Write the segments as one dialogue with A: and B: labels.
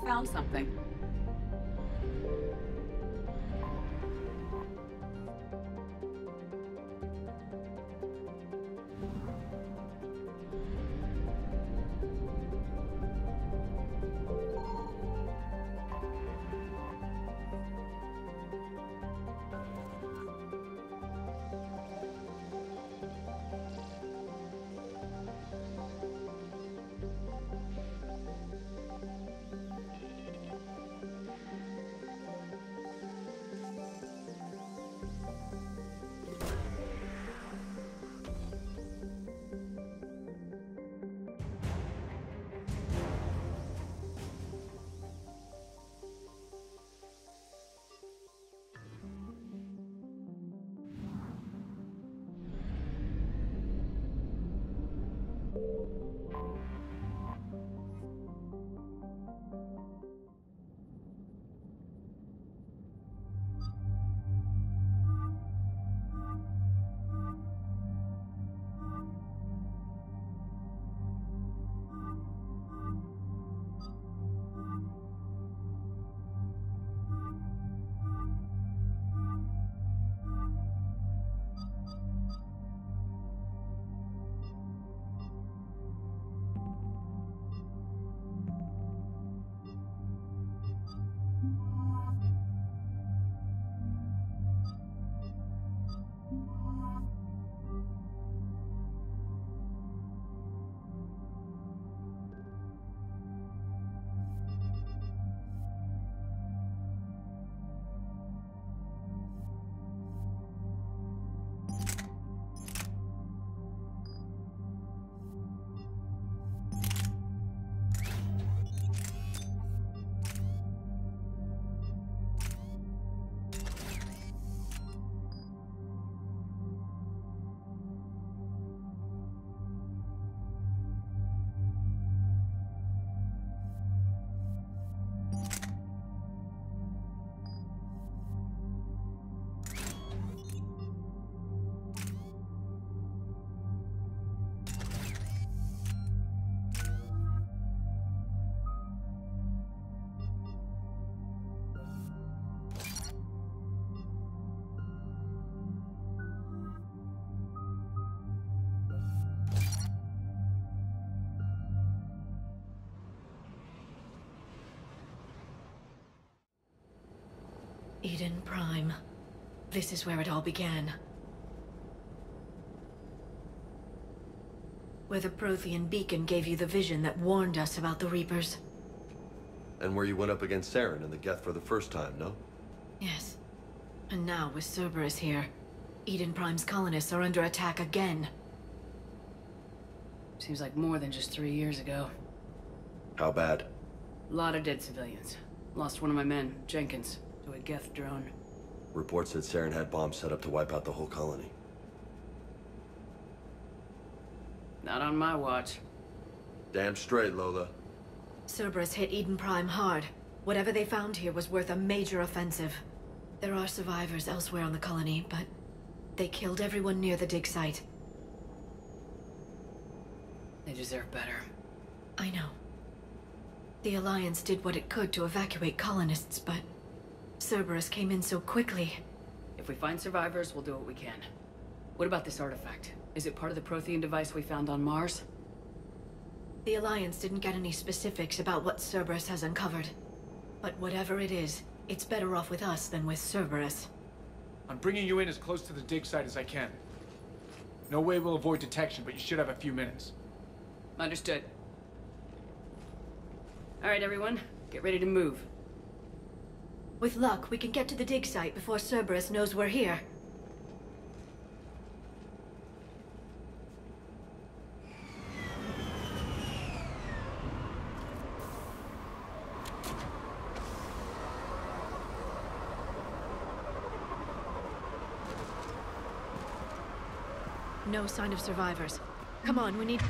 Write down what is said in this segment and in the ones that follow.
A: found something.
B: Eden Prime. This is where it all began. Where the Prothean beacon gave you the vision that warned us about the Reapers.
C: And where you went up against Saren and the Geth for the first time, no?
B: Yes. And now, with Cerberus here, Eden Prime's colonists are under attack again.
A: Seems like more than just 3 years ago.
C: How bad?
A: A lot of dead civilians. Lost one of my men, Jenkins, to a Geth drone.
C: Reports said Saren had bombs set up to wipe out the whole colony.
A: Not on my watch.
C: Damn straight, Lola.
B: Cerberus hit Eden Prime hard. Whatever they found here was worth a major offensive. There are survivors elsewhere on the colony, but they killed everyone near the dig site.
A: They deserve better.
B: I know. The Alliance did what it could to evacuate colonists, but Cerberus came in so quickly.
A: If we find survivors, we'll do what we can. What about this artifact? Is it part of the Prothean device we found on Mars?
B: The Alliance didn't get any specifics about what Cerberus has uncovered. But whatever it is, it's better off with us than with Cerberus.
D: I'm bringing you in as close to the dig site as I can. No way we'll avoid detection, but you should have a few minutes.
A: Understood. All right, everyone. Get ready to move.
B: With luck, we can get to the dig site before Cerberus knows we're here. No sign of survivors. Come on, we need...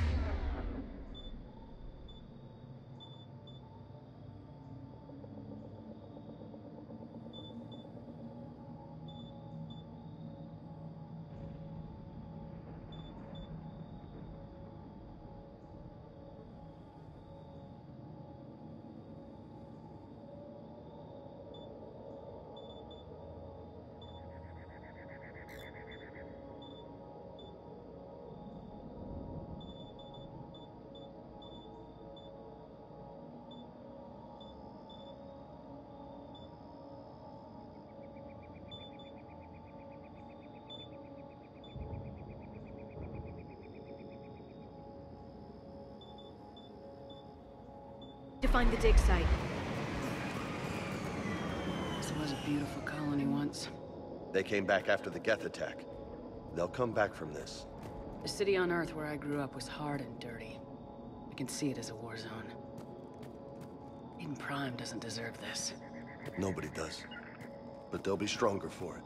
B: to find the dig site.
A: This was a beautiful colony once.
C: They came back after the Geth attack. They'll come back from this.
A: The city on Earth where I grew up was hard and dirty. I can see it as a war zone. Eden Prime doesn't deserve this.
C: Nobody does. But they'll be stronger for it.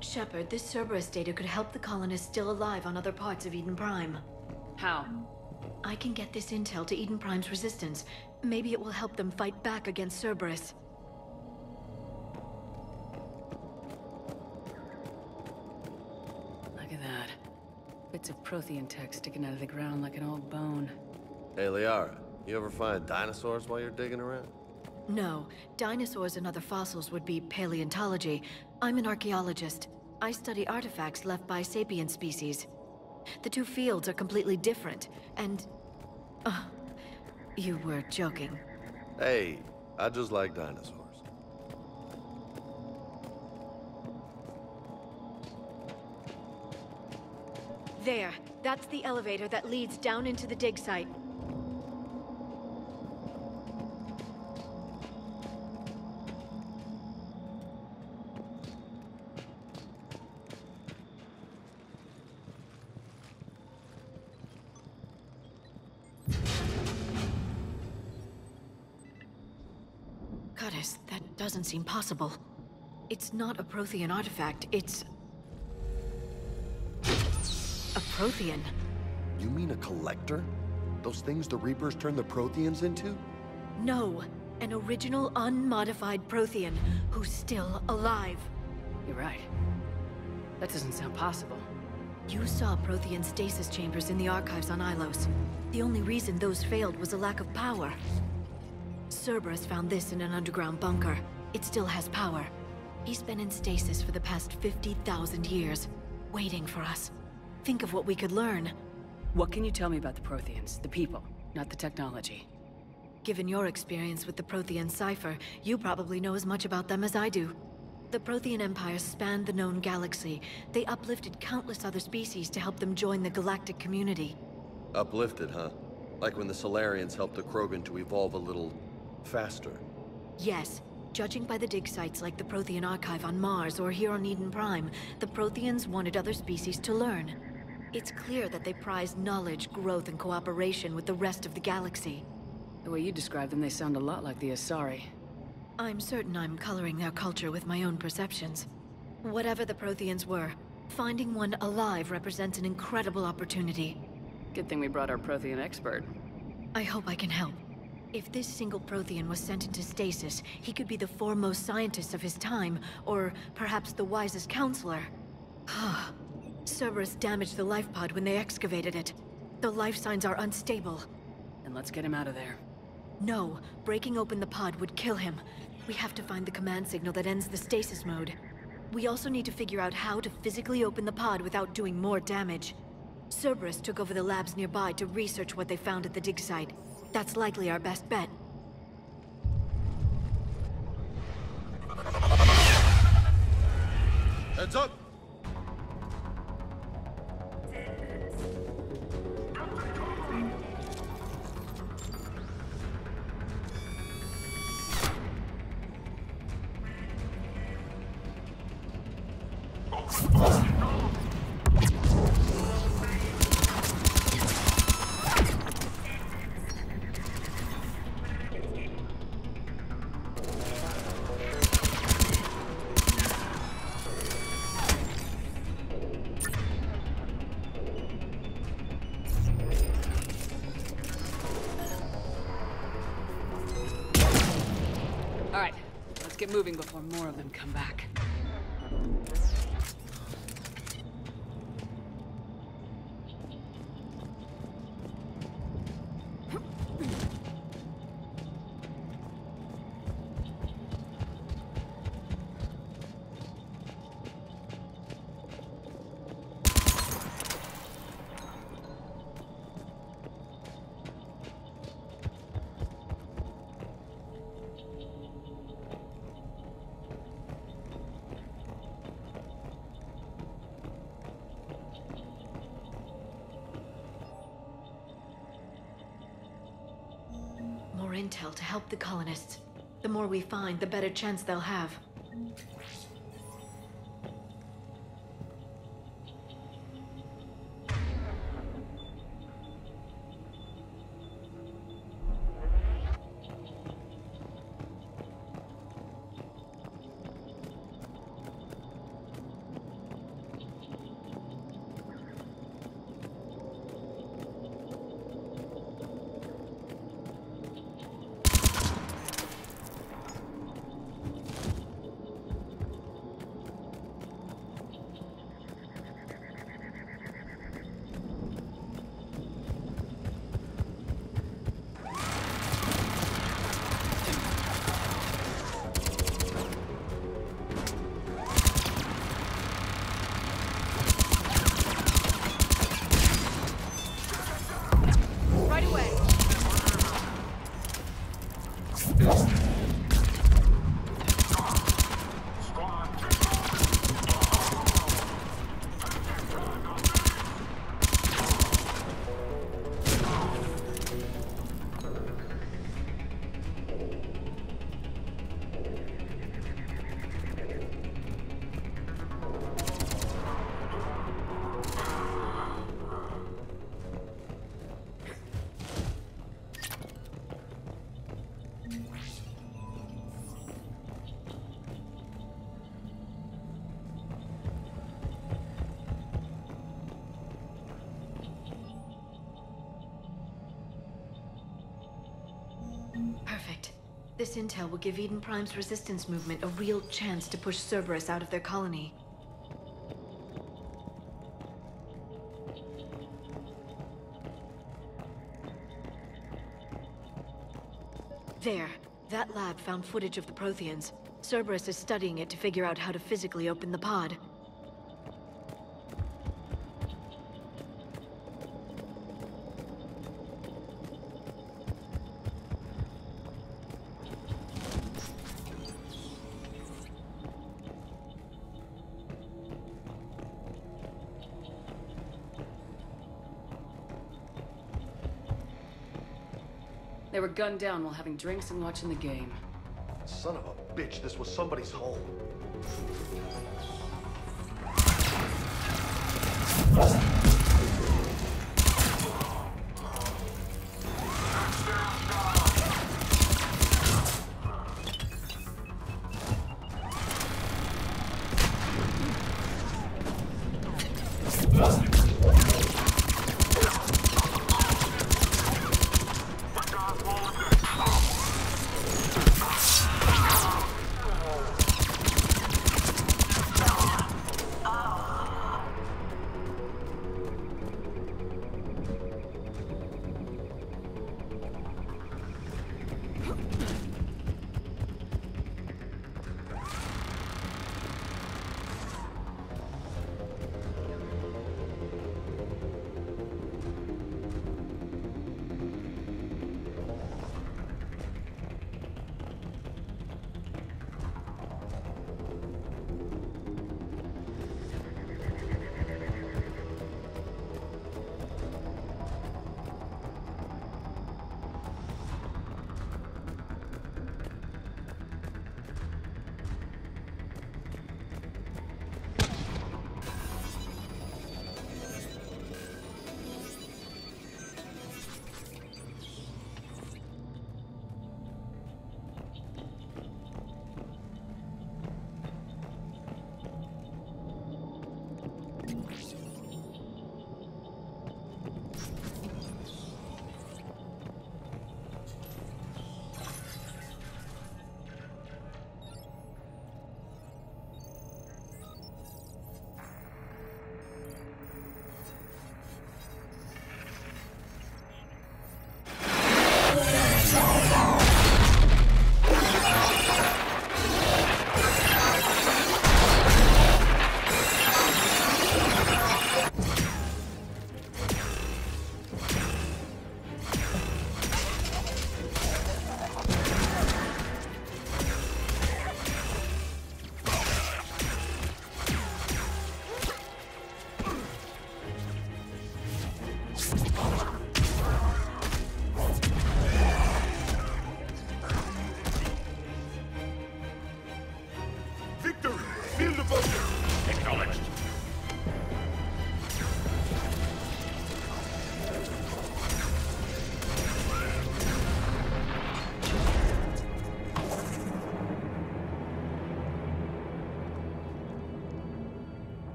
B: Shepard, this Cerberus data could help the colonists still alive on other parts of Eden Prime.
A: How?
B: I can get this intel to Eden Prime's resistance. Maybe it will help them fight back against Cerberus.
A: Look at that. Bits of Prothean tech sticking out of the ground like an old bone.
C: Hey, Liara, you ever find dinosaurs while you're digging around?
B: No, dinosaurs and other fossils would be paleontology. I'm an archaeologist. I study artifacts left by sapient species. The two fields are completely different, and... you were joking.
C: Hey, I just like dinosaurs.
B: There, that's the elevator that leads down into the dig site. Goddess, that doesn't seem possible. It's not a Prothean artifact, it's... a Prothean.
C: You mean a collector? Those things the Reapers turned the Protheans into?
B: No, an original unmodified Prothean who's still alive.
A: You're right. That doesn't sound possible.
B: You saw Prothean stasis chambers in the archives on Ilos. The only reason those failed was a lack of power. Cerberus found this in an underground bunker. It still has power. He's been in stasis for the past 50,000 years, waiting for us. Think of what we could learn.
A: What can you tell me about the Protheans? The people, not the technology.
B: Given your experience with the Prothean cipher, you probably know as much about them as I do. The Prothean Empire spanned the known galaxy. They uplifted countless other species to help them join the galactic community.
C: Uplifted, huh? Like when the Solarians helped the Krogan to evolve a little... faster.
B: Yes. Judging by the dig sites like the Prothean Archive on Mars or here on Eden Prime, the Protheans wanted other species to learn. It's clear that they prize knowledge, growth, and cooperation with the rest of the galaxy.
A: The way you describe them, they sound a lot like the Asari.
B: I'm certain I'm coloring their culture with my own perceptions. Whatever the Protheans were, finding one alive represents an incredible opportunity.
A: Good thing we brought our Prothean expert.
B: I hope I can help. If this single Prothean was sent into stasis, he could be the foremost scientist of his time, or perhaps the wisest counselor. Cerberus damaged the life pod when they excavated it. The life signs are unstable.
A: Then let's get him out of there.
B: No, breaking open the pod would kill him. We have to find the command signal that ends the stasis mode. We also need to figure out how to physically open the pod without doing more damage. Cerberus took over the labs nearby to research what they found at the dig site. That's likely our best bet.
C: Heads up!
A: Get moving before more of them come back.
B: intel to help the colonists. The more we find, the better chance they'll have. Perfect. This intel will give Eden Prime's resistance movement a real chance to push Cerberus out of their colony. There. That lab found footage of the Protheans. Cerberus is studying it to figure out how to physically open the pod.
A: They were gunned down while having drinks and watching the game.
C: Son of a bitch, this was somebody's home.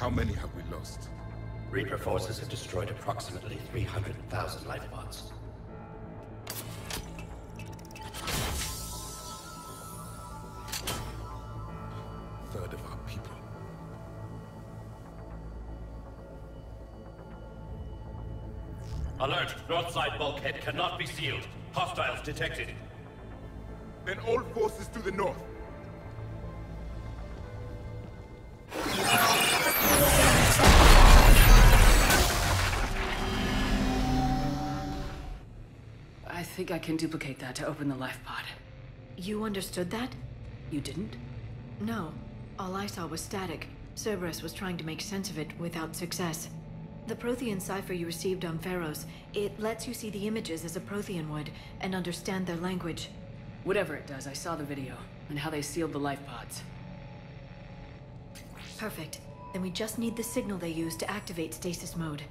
E: How many have we lost?
F: Reaper forces have destroyed approximately 300,000 life pods.
E: Third of our people.
F: Alert! North side bulkhead cannot be sealed. Hostiles detected.
E: Then all forces to the north.
A: I think I can duplicate that to open the life pod.
B: You understood that?
A: You didn't?
B: No. All I saw was static. Cerberus was trying to make sense of it without success. The Prothean cipher you received on Pharaohs, it lets you see the images as a Prothean would, and understand their language.
A: Whatever it does, I saw the video, and how they sealed the life pods.
B: Perfect. Then we just need the signal they used to activate stasis mode.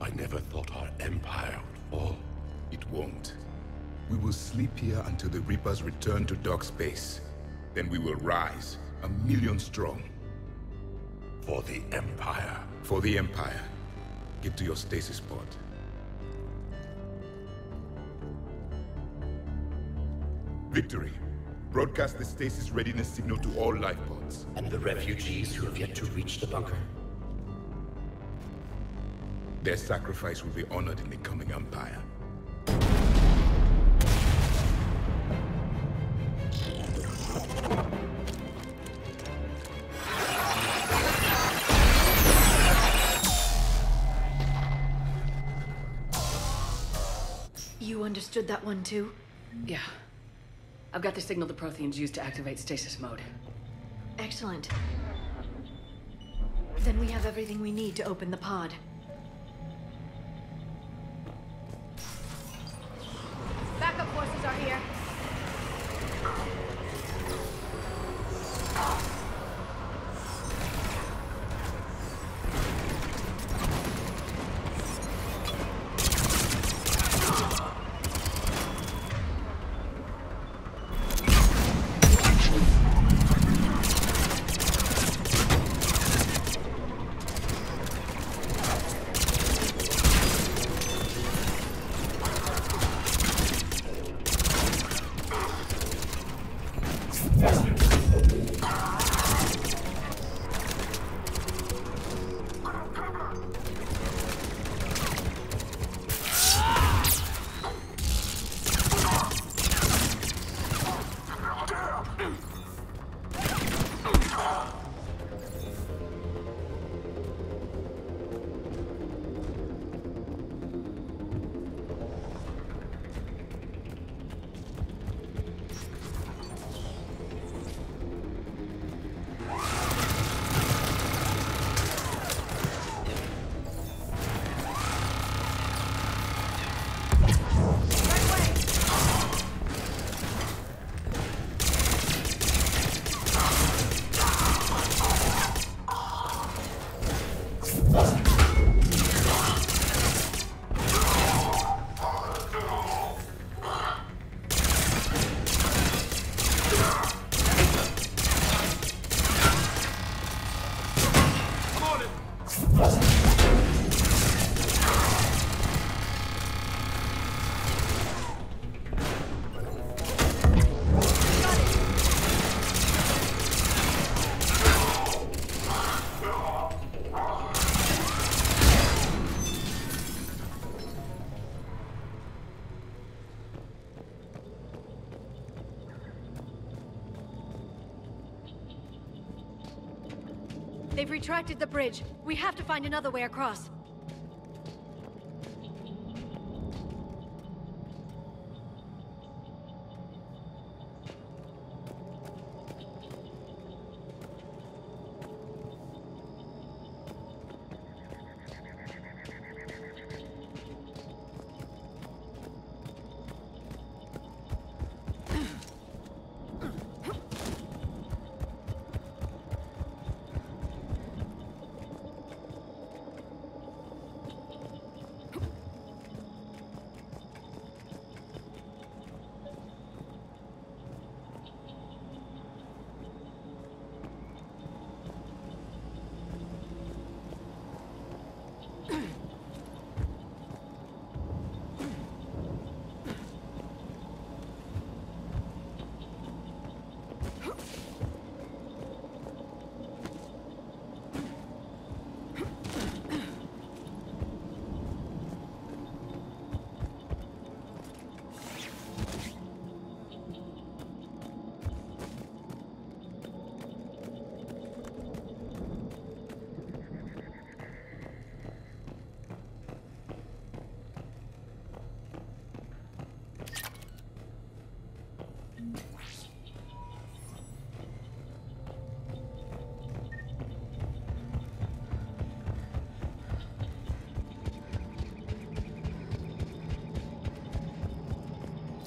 E: I never thought our empire would fall. It won't. We will sleep here until the Reapers return to dock space. Then we will rise, 1,000,000 strong.
F: For the Empire.
E: For the Empire. Get to your stasis pod. Victory. Broadcast the stasis readiness signal to all life pods.
F: And the refugees who have yet to reach the bunker.
E: Their sacrifice will be honored in the coming Empire.
B: You understood that one too?
A: Yeah. I've got the signal the Protheans used to activate stasis mode.
B: Excellent. Then we have everything we need to open the pod. Backup forces are here. They've retracted the bridge. We have to find another way across.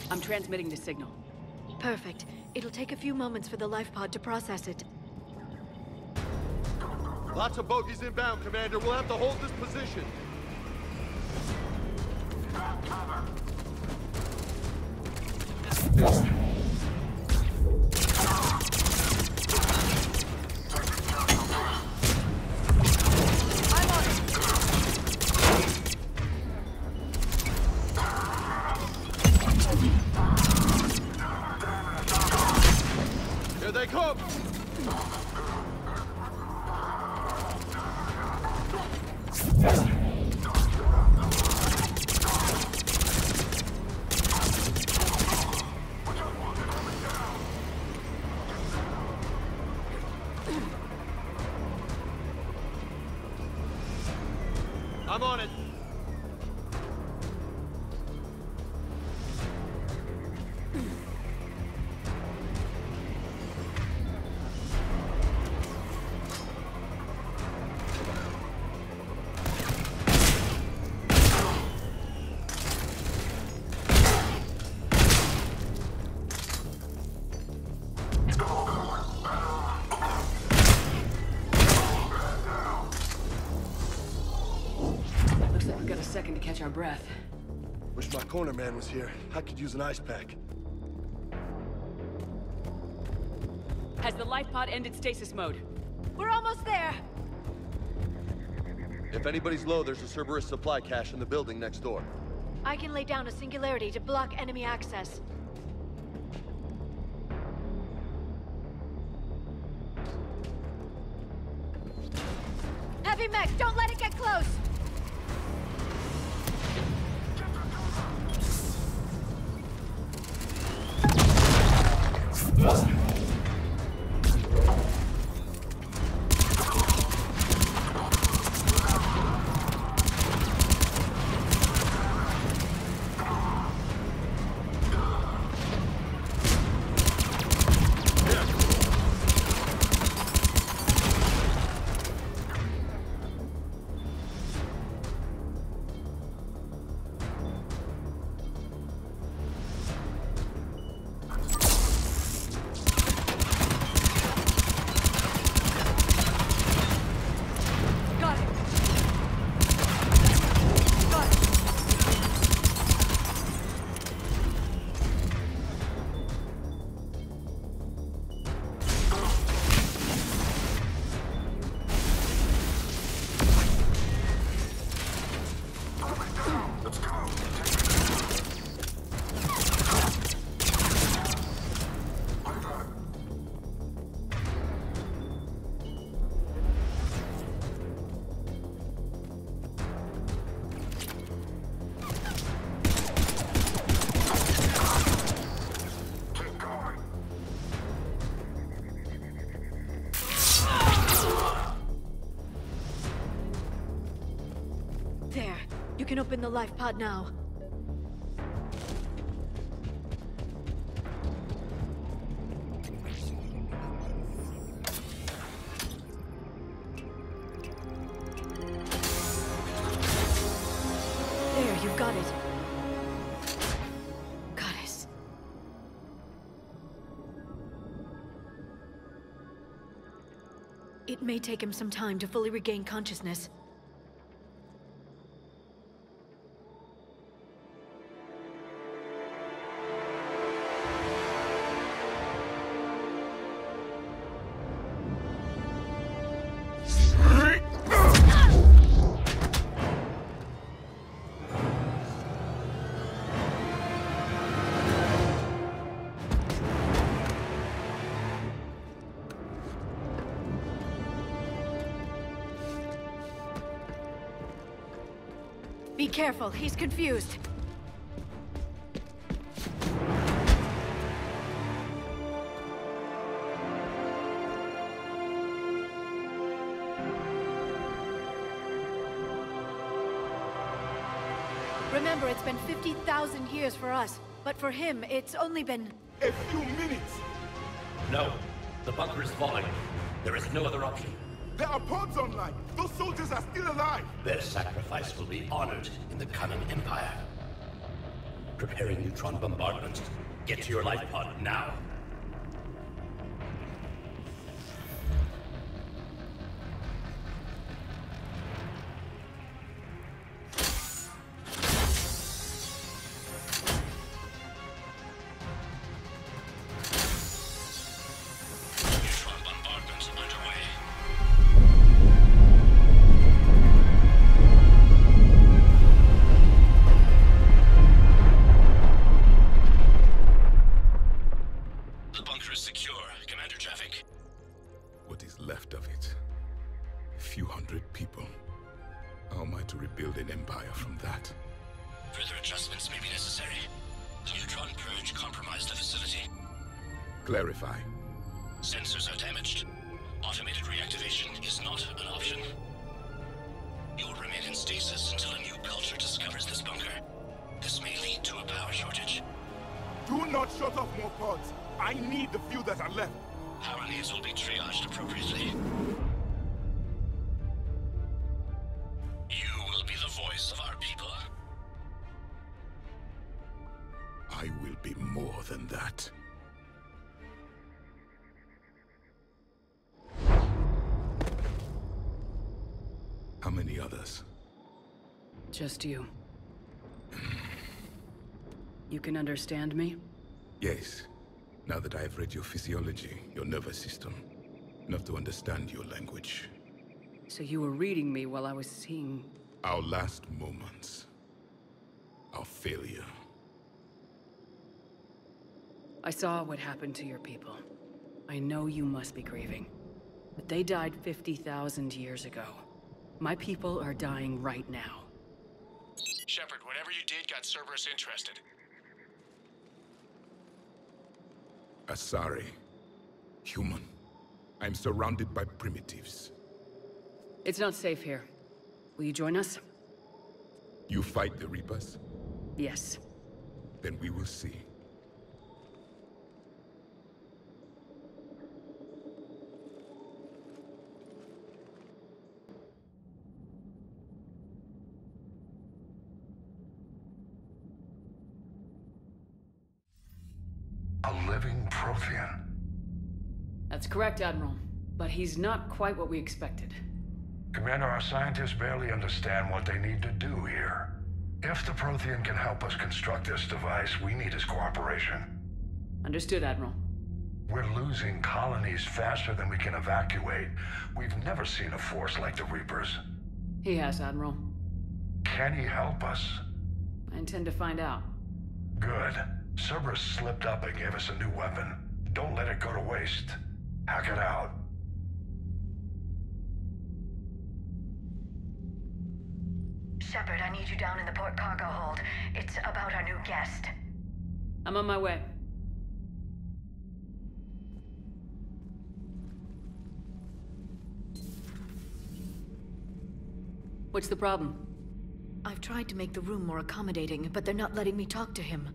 A: I'm transmitting the signal.
B: Perfect. It'll take a few moments for the life pod to process it.
C: Lots of bogies inbound, Commander. We'll have to hold this position. Here they come! I'm on it.
A: Got a second to catch our breath.
G: Wish my corner man was here. I could use an ice pack.
A: Has the life pod ended stasis mode?
B: We're almost there!
C: If anybody's low, there's a Cerberus supply cache in the building next door.
B: I can lay down a singularity to block enemy access. Heavy mech, don't let it get close! There. You can open the life pod now. There, you've got it. Goddess. It may take him some time to fully regain consciousness. Be careful, he's confused. Remember, it's been 50,000 years for us, but for him, it's only been...
E: A few minutes!
F: No. The bunker is falling. There is no other option.
E: There are pods online! Those soldiers are still alive!
F: Their sacrifice will be honored in the coming Empire. Preparing neutron bombardment. Get to your life pod now.
E: Empire from that.
F: Further adjustments may be necessary. The neutron purge compromised the facility.
E: Clarify.
F: Sensors are damaged. Automated reactivation is not an option. You'll remain in stasis until a new culture discovers this bunker. This may lead to a power shortage.
E: Do not shut off more pods. I need the few that are left.
F: Power needs will be triaged appropriately. You will be the voice of our people.
E: I will be more than that. How many others?
A: Just you. You can understand me?
E: Yes. Now that I have read your physiology, your nervous system, enough to understand your language.
A: So you were reading me while I was seeing...
E: Our last moments. Our failure.
A: I saw what happened to your people. I know you must be grieving. But they died 50,000 years ago. My people are dying right now.
D: Shepard, whatever you did got Cerberus interested.
E: Asari. Human. I'm surrounded by primitives.
A: It's not safe here. Will you join us?
E: You fight the Reapers?
A: Yes.
E: Then we will see.
H: A living Prothean.
A: That's correct, Admiral. But he's not quite what we expected.
H: Commander, our scientists barely understand what they need to do here. If the Prothean can help us construct this device, we need his cooperation.
A: Understood, Admiral.
H: We're losing colonies faster than we can evacuate. We've never seen a force like the Reapers.
A: He has, Admiral.
H: Can he help us?
A: I intend to find out.
H: Good. Cerberus slipped up and gave us a new weapon. Don't let it go to waste. Hack it out.
B: Shepard, I need you down in the port cargo hold. It's about our new guest.
A: I'm on my way. What's the problem?
B: I've tried to make the room more accommodating, but they're not letting me talk to him.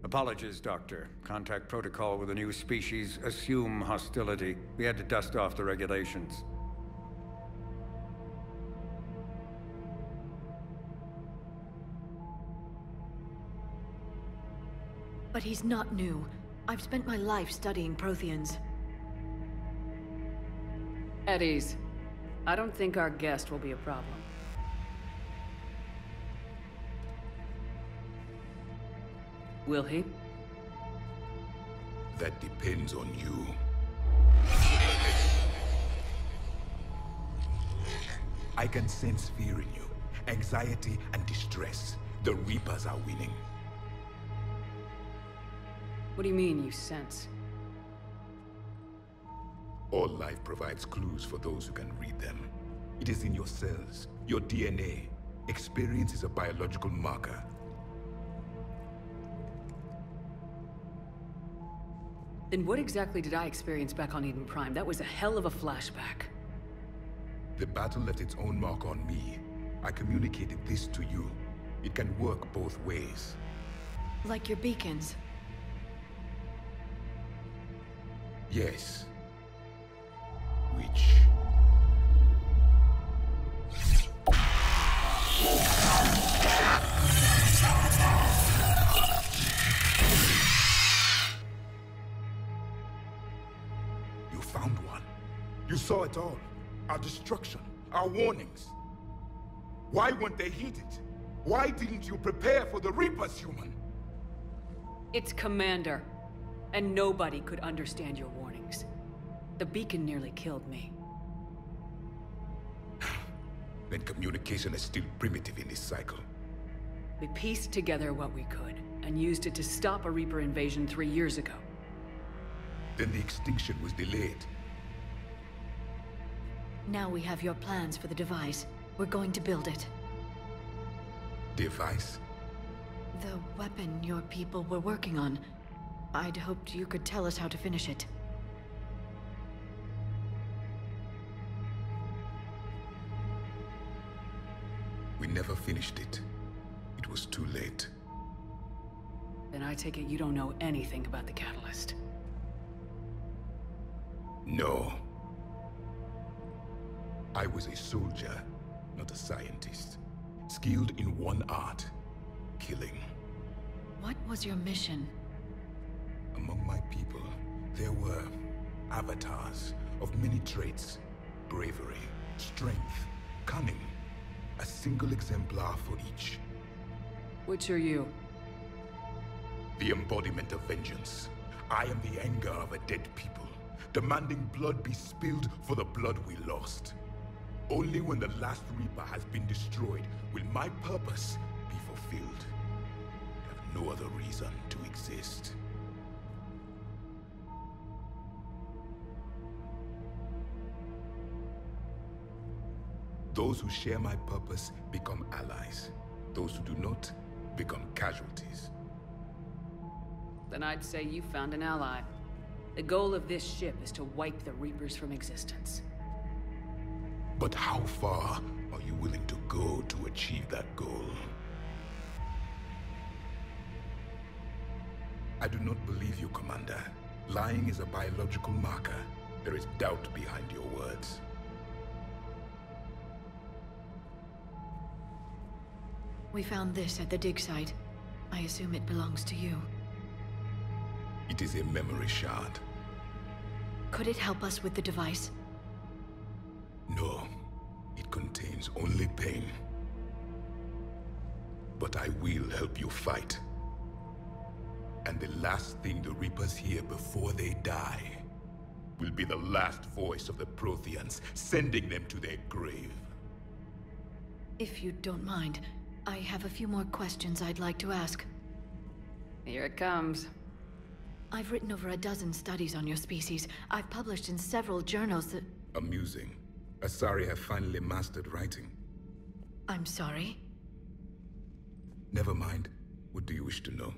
I: Apologies, Doctor. Contact protocol with a new species. Assume hostility. We had to dust off the regulations.
B: But he's not new. I've spent my life studying Protheans.
A: At ease. I don't think our guest will be a problem. Will he?
E: That depends on you. I can sense fear in you, anxiety and distress. The Reapers are winning.
A: What do you mean, you sense?
E: All life provides clues for those who can read them. It is in your cells, your DNA. Experience is a biological marker.
A: Then what exactly did I experience back on Eden Prime? That was a hell of a flashback.
E: The battle left its own mark on me. I communicated this to you. It can work both ways.
B: Like your beacons.
E: Yes. Which... You found one. You saw it all. Our destruction, our warnings. Why weren't they heeded? Why didn't you prepare for the Reapers, human?
A: It's Commander. And nobody could understand your warnings. The beacon nearly killed me.
E: Then communication is still primitive in this cycle.
A: We pieced together what we could, and used it to stop a Reaper invasion 3 years ago.
E: Then the extinction was delayed.
B: Now we have your plans for the device. We're going to build it.
E: Device?
B: The weapon your people were working on. I'd hoped you could tell us how to finish it.
E: We never finished it. It was too late.
A: Then I take it you don't know anything about the catalyst.
E: No. I was a soldier, not a scientist. Skilled in one art, killing.
B: What was your mission?
E: Among my people, there were avatars of many traits. Bravery, strength, cunning. A single exemplar for each.
A: Which are you?
E: The embodiment of vengeance. I am the anger of a dead people, demanding blood be spilled for the blood we lost. Only when the last Reaper has been destroyed will my purpose be fulfilled. I have no other reason to exist. Those who share my purpose become allies. Those who do not become casualties.
A: Then I'd say you found an ally. The goal of this ship is to wipe the Reapers from existence.
E: But how far are you willing to go to achieve that goal? I do not believe you, Commander. Lying is a biological marker. There is doubt behind your words.
B: We found this at the dig site. I assume it belongs to you.
E: It is a memory shard.
B: Could it help us with the device?
E: No. It contains only pain. But I will help you fight. And the last thing the Reapers hear before they die will be the last voice of the Protheans, sending them to their grave.
B: If you don't mind, I have a few more questions I'd like to ask.
A: Here it comes.
B: I've written over a dozen studies on your species. I've published in several journals that...
E: Amusing. Asari have finally mastered writing.
B: I'm sorry?
E: Never mind. What do you wish to know?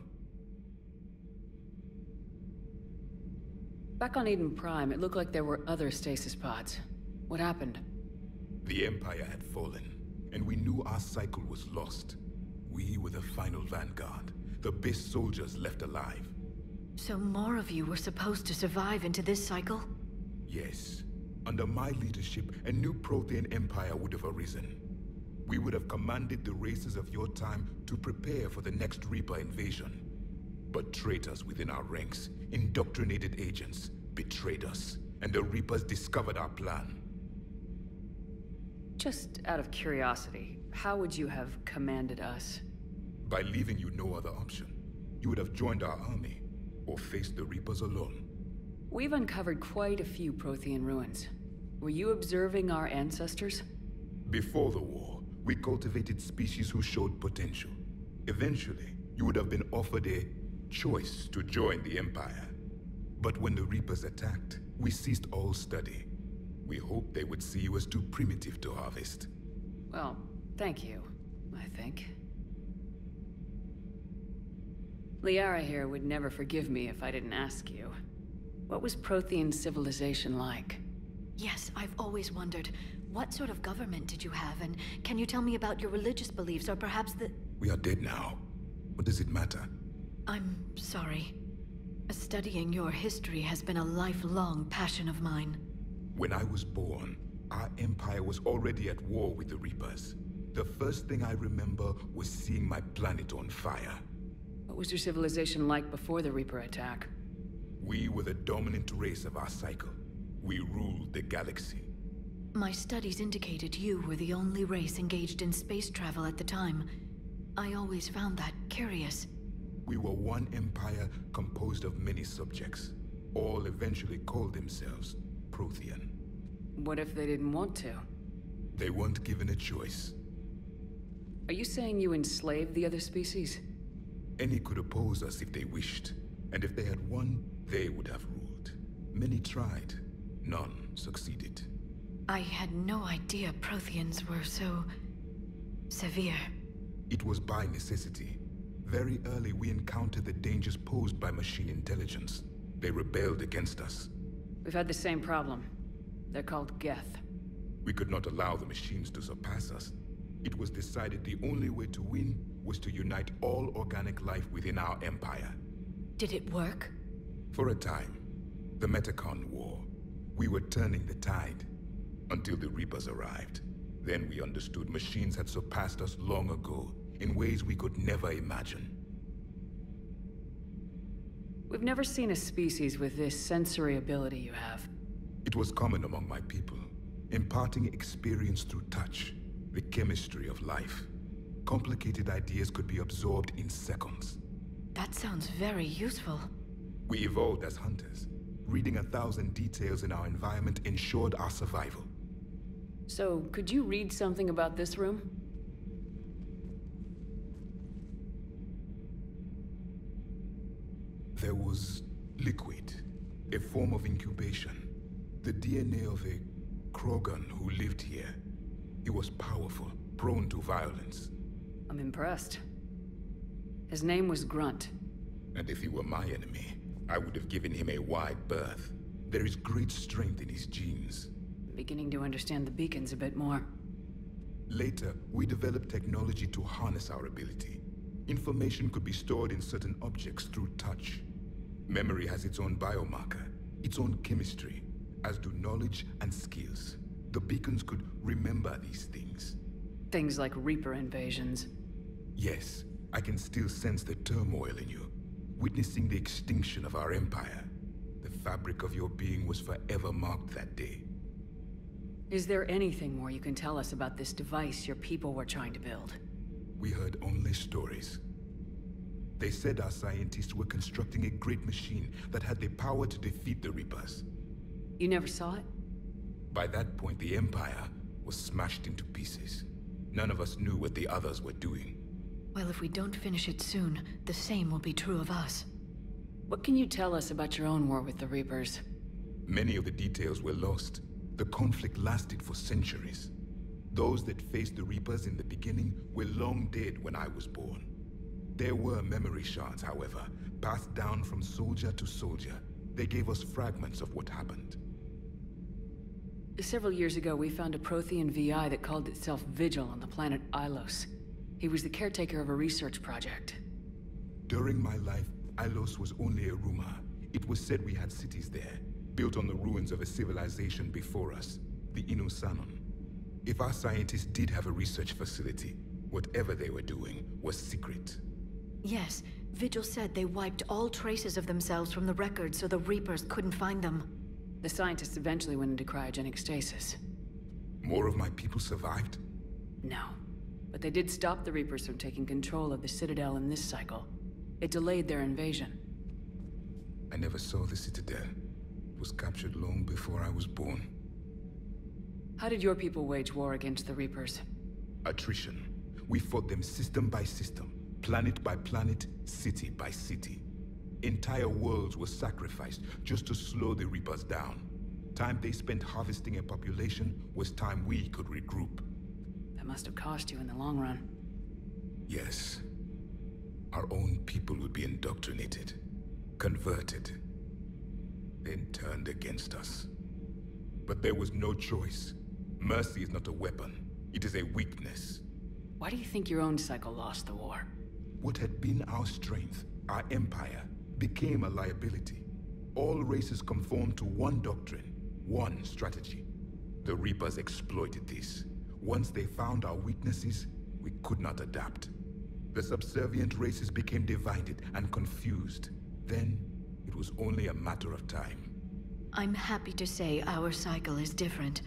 A: Back on Eden Prime, it looked like there were other stasis pods. What happened?
E: The Empire had fallen, and we knew our cycle was lost. We were the final vanguard, the best soldiers left alive.
B: So more of you were supposed to survive into this cycle?
E: Yes. Under my leadership, a new Prothean empire would have arisen. We would have commanded the races of your time to prepare for the next Reaper invasion. But traitors within our ranks, indoctrinated agents, betrayed us, and the Reapers discovered our plan.
A: Just out of curiosity, how would you have commanded us?
E: By leaving you no other option. You would have joined our army, or faced the Reapers alone.
A: We've uncovered quite a few Prothean ruins. Were you observing our ancestors?
E: Before the war, we cultivated species who showed potential. Eventually, you would have been offered a choice to join the Empire. But when the Reapers attacked, we ceased all study. We hoped they would see you as too primitive to harvest.
A: Well, thank you, I think. Liara here would never forgive me if I didn't ask you. What was Prothean civilization like?
B: Yes, I've always wondered. What sort of government did you have, and can you tell me about your religious beliefs, or perhaps the...
E: We are dead now. What does it matter?
B: I'm sorry. Studying your history has been a lifelong passion of mine.
E: When I was born, our empire was already at war with the Reapers. The first thing I remember was seeing my planet on fire.
A: What was your civilization like before the Reaper attack?
E: We were the dominant race of our cycle. We ruled the galaxy.
B: My studies indicated you were the only race engaged in space travel at the time. I always found that curious.
E: We were one empire composed of many subjects. All eventually called themselves Prothean.
A: What if they didn't want to?
E: They weren't given a choice.
A: Are you saying you enslaved the other species?
E: Any could oppose us if they wished. And if they had won, they would have ruled. Many tried. None succeeded.
B: I had no idea Protheans were so... severe.
E: It was by necessity. Very early, we encountered the dangers posed by machine intelligence. They rebelled against us.
A: We've had the same problem. They're called Geth.
E: We could not allow the machines to surpass us. It was decided the only way to win was to unite all organic life within our empire.
B: Did it work?
E: For a time. The Metacon War. We were turning the tide. Until the Reapers arrived. Then we understood machines had surpassed us long ago, in ways we could never imagine.
A: We've never seen a species with this sensory ability you have.
E: It was common among my people, imparting experience through touch, the chemistry of life. Complicated ideas could be absorbed in seconds.
B: That sounds very useful.
E: We evolved as hunters. Reading 1,000 details in our environment ensured our survival.
A: So, could you read something about this room?
E: There was liquid, a form of incubation. The DNA of a Krogan who lived here. He was powerful, prone to violence.
A: I'm impressed. His name was Grunt.
E: And if he were my enemy, I would have given him a wide berth. There is great strength in his genes.
A: I'm beginning to understand the beacons a bit more.
E: Later, we developed technology to harness our ability. Information could be stored in certain objects through touch. Memory has its own biomarker, its own chemistry, as do knowledge and skills. The beacons could remember these things.
A: Things like Reaper invasions.
E: Yes, I can still sense the turmoil in you, witnessing the extinction of our empire. The fabric of your being was forever marked that day.
A: Is there anything more you can tell us about this device your people were trying to build?
E: We heard only stories. They said our scientists were constructing a great machine that had the power to defeat the Reapers.
A: You never saw it?
E: By that point, the Empire was smashed into pieces. None of us knew what the others were doing.
B: Well, if we don't finish it soon, the same will be true of us.
A: What can you tell us about your own war with the Reapers?
E: Many of the details were lost. The conflict lasted for centuries. Those that faced the Reapers in the beginning were long dead when I was born. There were memory shards, however, passed down from soldier to soldier. They gave us fragments of what happened.
A: Several years ago, we found a Prothean VI that called itself Vigil on the planet Ilos. He was the caretaker of a research project.
E: During my life, Ilos was only a rumor. It was said we had cities there, built on the ruins of a civilization before us, the Inusanon. If our scientists did have a research facility, whatever they were doing was secret.
B: Yes, Vigil said they wiped all traces of themselves from the records so the Reapers couldn't find them.
A: The scientists eventually went into cryogenic stasis.
E: More of my people survived?
A: No. But they did stop the Reapers from taking control of the Citadel in this cycle. It delayed their invasion.
E: I never saw the Citadel. It was captured long before I was born.
A: How did your people wage war against the Reapers?
E: Attrition. We fought them system by system, planet by planet, city by city. Entire worlds were sacrificed just to slow the Reapers down. Time they spent harvesting a population was time we could regroup.
A: That must have cost you in the long run.
E: Yes. Our own people would be indoctrinated, converted, then turned against us. But there was no choice. Mercy is not a weapon. It is a weakness.
A: Why do you think your own cycle lost the war?
E: What had been our strength, our empire, became a liability. All races conformed to one doctrine, one strategy. The Reapers exploited this. Once they found our weaknesses, we could not adapt. The subservient races became divided and confused. Then, it was only a matter of time.
B: I'm happy to say our cycle is different.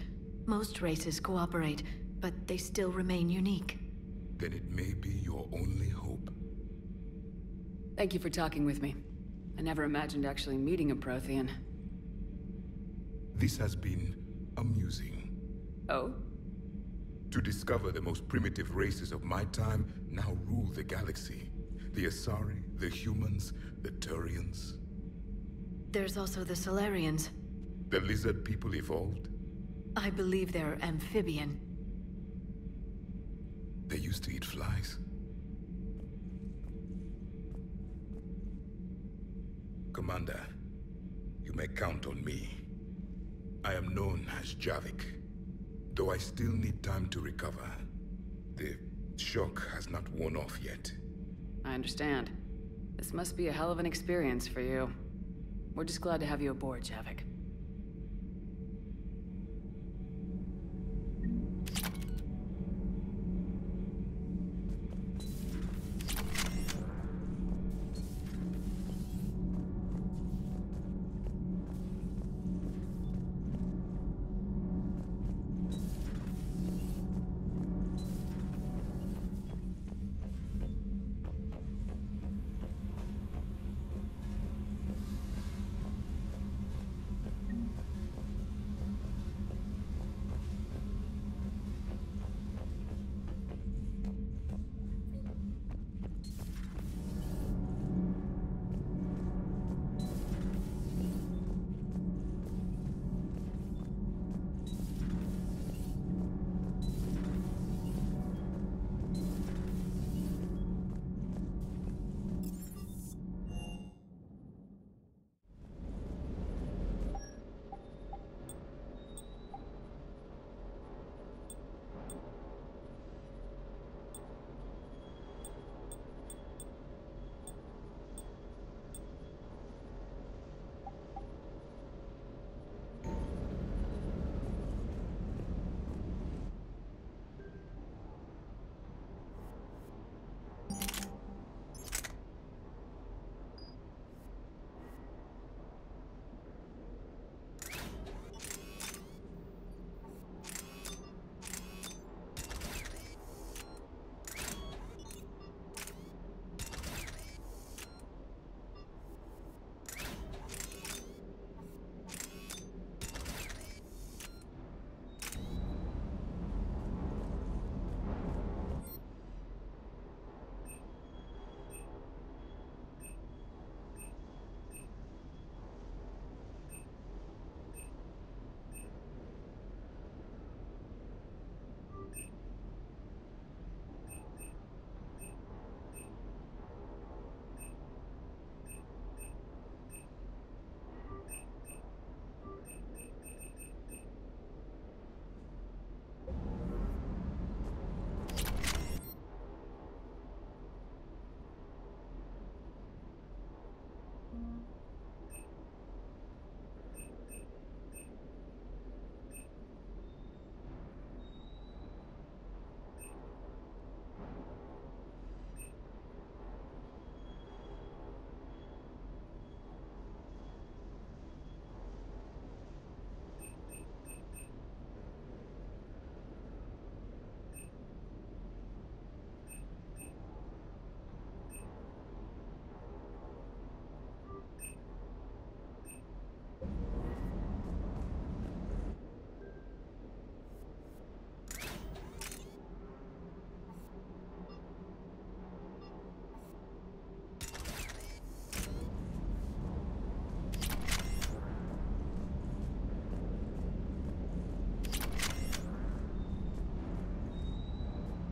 B: Most races cooperate, but they still remain unique.
E: Then it may be your only hope.
A: Thank you for talking with me. I never imagined actually meeting a Prothean.
E: This has been amusing.
A: Oh?
E: To discover the most primitive races of my time now rule the galaxy. The Asari, the humans, the Turians.
B: There's also the Solarians.
E: The lizard people evolved?
B: I believe they're amphibian.
E: They used to eat flies. Commander, you may count on me. I am known as Javik, though I still need time to recover. The shock has not worn off yet.
A: I understand. This must be a hell of an experience for you. We're just glad to have you aboard, Javik.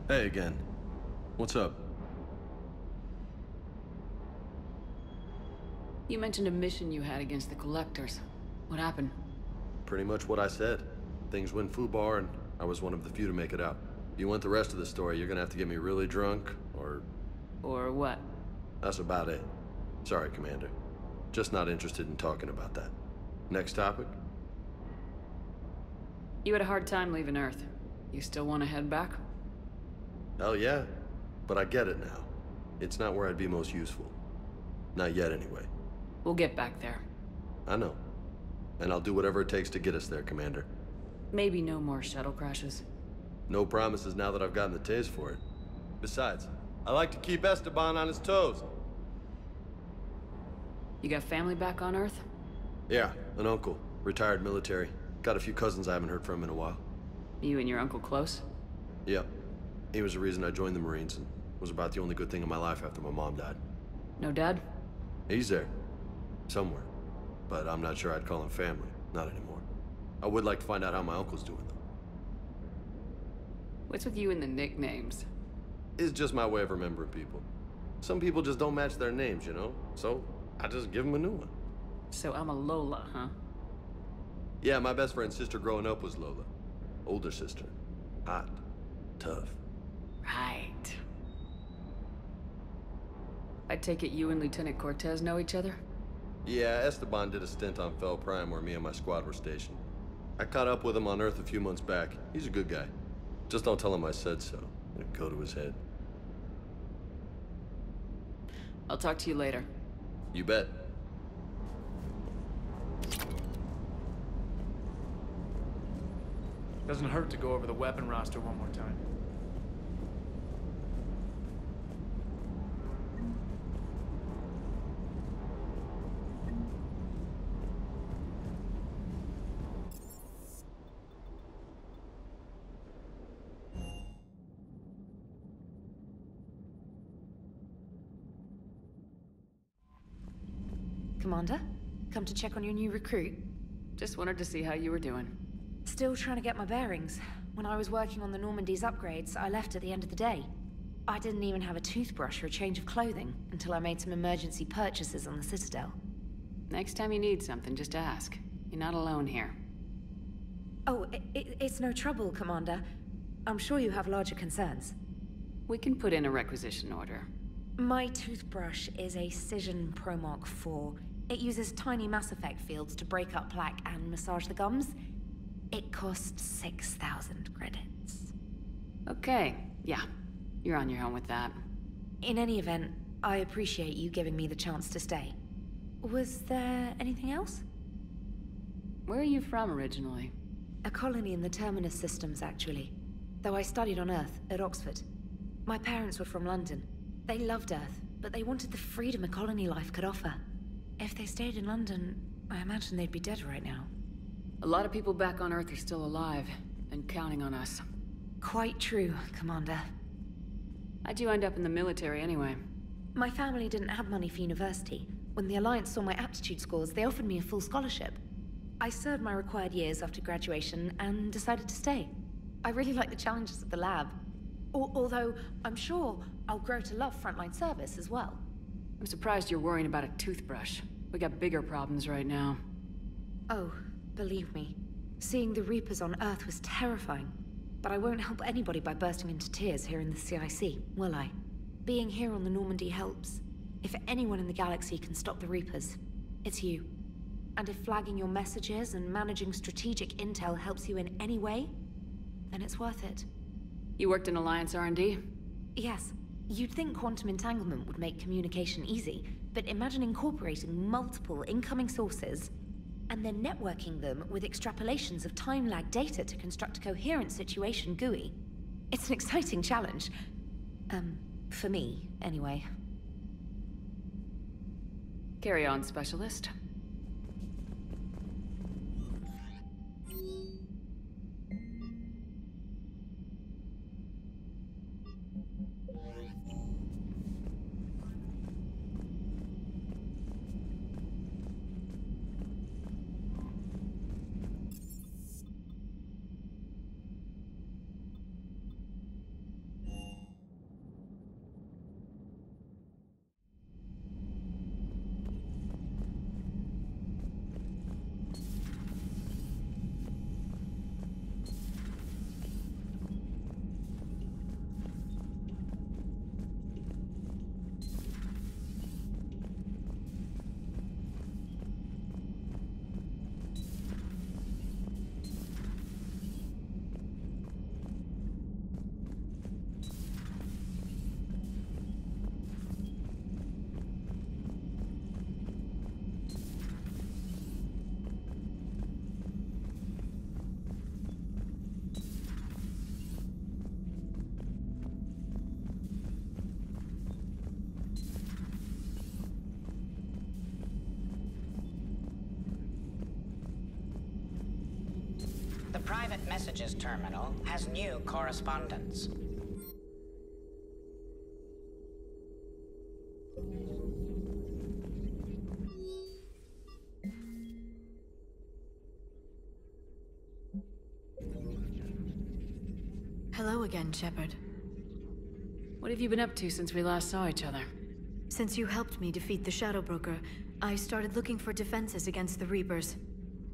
C: Hey again. What's up?
A: You mentioned a mission you had against the Collectors. What happened?
C: Pretty much what I said. Things went foobar, and I was one of the few to make it out. If you want the rest of the story, you're gonna have to get me really drunk, or...
A: Or what?
C: That's about it. Sorry, Commander. Just not interested in talking about that. Next topic?
A: You had a hard time leaving Earth. You still want to head back?
C: Hell yeah. But I get it now. It's not where I'd be most useful. Not yet, anyway.
A: We'll get back there.
C: I know. And I'll do whatever it takes to get us there, Commander.
A: Maybe no more shuttle crashes.
C: No promises now that I've gotten the taste for it. Besides, I like to keep Esteban on his toes.
A: You got family back on Earth?
C: Yeah, an uncle. Retired military. Got a few cousins I haven't heard from in a while.
A: You and your uncle close?
C: Yep. He was the reason I joined the Marines and was about the only good thing in my life after my mom died.
A: No dad?
C: He's there. Somewhere. But I'm not sure I'd call him family. Not anymore. I would like to find out how my uncle's doing, though.
A: What's with you and the nicknames?
C: It's just my way of remembering people. Some people just don't match their names, you know? So, I just give them a new one.
A: So I'm a Lola, huh?
C: Yeah, my best friend's sister growing up was Lola. Older sister. Hot. Tough.
A: Right. I take it you and Lieutenant Cortez know each other?
C: Yeah, Esteban did a stint on Fel Prime where me and my squad were stationed. I caught up with him on Earth a few months back. He's a good guy. Just don't tell him I said so. It'll go to his head.
A: I'll talk to you later.
C: You bet.
D: Doesn't hurt to go over the weapon roster one more time.
B: Commander, come to check on your new recruit.
A: Just wanted to see how you were doing.
B: Still trying to get my bearings. When I was working on the Normandy's upgrades, I left at the end of the day. I didn't even have a toothbrush or a change of clothing until I made some emergency purchases on the Citadel.
A: Next time you need something, just ask. You're not alone here.
B: Oh, it's no trouble, Commander. I'm sure you have larger concerns.
A: We can put in a requisition order.
B: My toothbrush is a Cision Pro Mark IV. It uses tiny Mass Effect fields to break up plaque and massage the gums. It costs 6,000 credits.
A: Okay, yeah. You're on your own with that.
B: In any event, I appreciate you giving me the chance to stay. Was there anything else?
A: Where are you from originally?
B: A colony in the Terminus systems, actually. Though I studied on Earth, at Oxford. My parents were from London. They loved Earth, but they wanted the freedom a colony life could offer. If they stayed in London, I imagine they'd be dead right now.
A: A lot of people back on Earth are still alive, and counting on us.
B: Quite true, Commander.
A: How'd you end up in the military anyway?
B: My family didn't have money for university. When the Alliance saw my aptitude scores, they offered me a full scholarship. I served my required years after graduation and decided to stay. I really like the challenges of the lab. Although, I'm sure I'll grow to love frontline service as well.
A: I'm surprised you're worrying about a toothbrush. We got bigger problems right now.
B: Oh, believe me. Seeing the Reapers on Earth was terrifying. But I won't help anybody by bursting into tears here in the CIC, will I? Being here on the Normandy helps. If anyone in the galaxy can stop the Reapers, it's you. And if flagging your messages and managing strategic intel helps you in any way, then it's worth it.
A: You worked in Alliance R&D?
B: Yes. You'd think quantum entanglement would make communication easy, but imagine incorporating multiple incoming sources and then networking them with extrapolations of time-lag data to construct a coherent situation GUI. It's an exciting challenge. For me, anyway.
A: Carry on, Specialist.
J: The private messages terminal has new correspondence.
B: Hello again, Shepard.
A: What have you been up to since we last saw each other?
B: Since you helped me defeat the Shadow Broker, I started looking for defenses against the Reapers.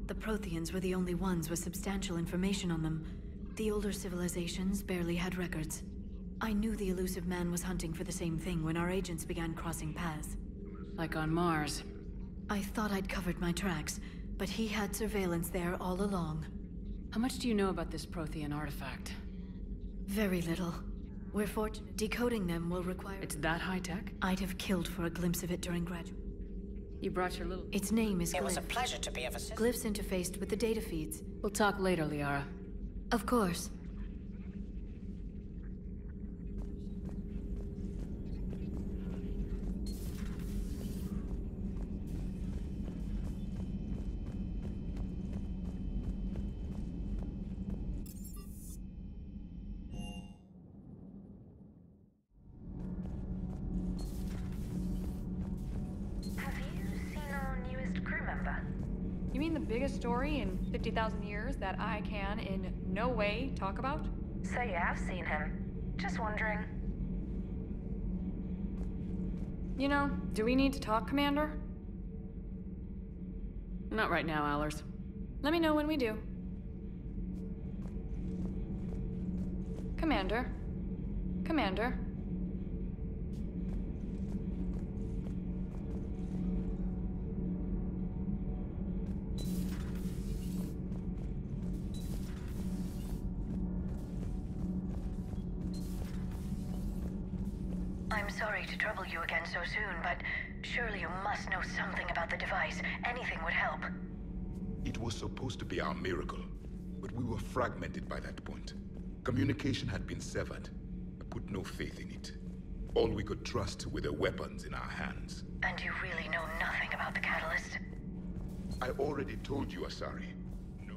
B: The Protheans were the only ones with substantial information on them. The older civilizations barely had records. I knew the elusive man was hunting for the same thing when our agents began crossing paths.
A: Like on Mars.
B: I thought I'd covered my tracks, but he had surveillance there all along.
A: How much do you know about this Prothean artifact?
B: Very little. We're fortunate. Decoding them will require...
A: It's that high-tech?
B: I'd have killed for a glimpse of it during graduate.
A: You brought your little...
B: Its name is Glyph.
J: It was a pleasure to be of assistance.
B: Glyph's interfaced with the data feeds.
A: We'll talk later, Liara.
B: Of course.
K: You mean the biggest story in 50,000 years that I can in no way talk about?
L: So you have seen him. Just wondering.
K: You know, do we need to talk, Commander?
A: Not right now, Allers.
K: Let me know when we do. Commander? Commander?
L: I'm sorry to trouble you again so soon, but surely you must know something about the device. Anything would help.
E: It was supposed to be our miracle, but we were fragmented by that point. Communication had been severed. I put no faith in it. All we could trust were the weapons in our hands.
L: And you really know nothing about the catalyst?
E: I already told you, Asari. No.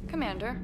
K: Commander?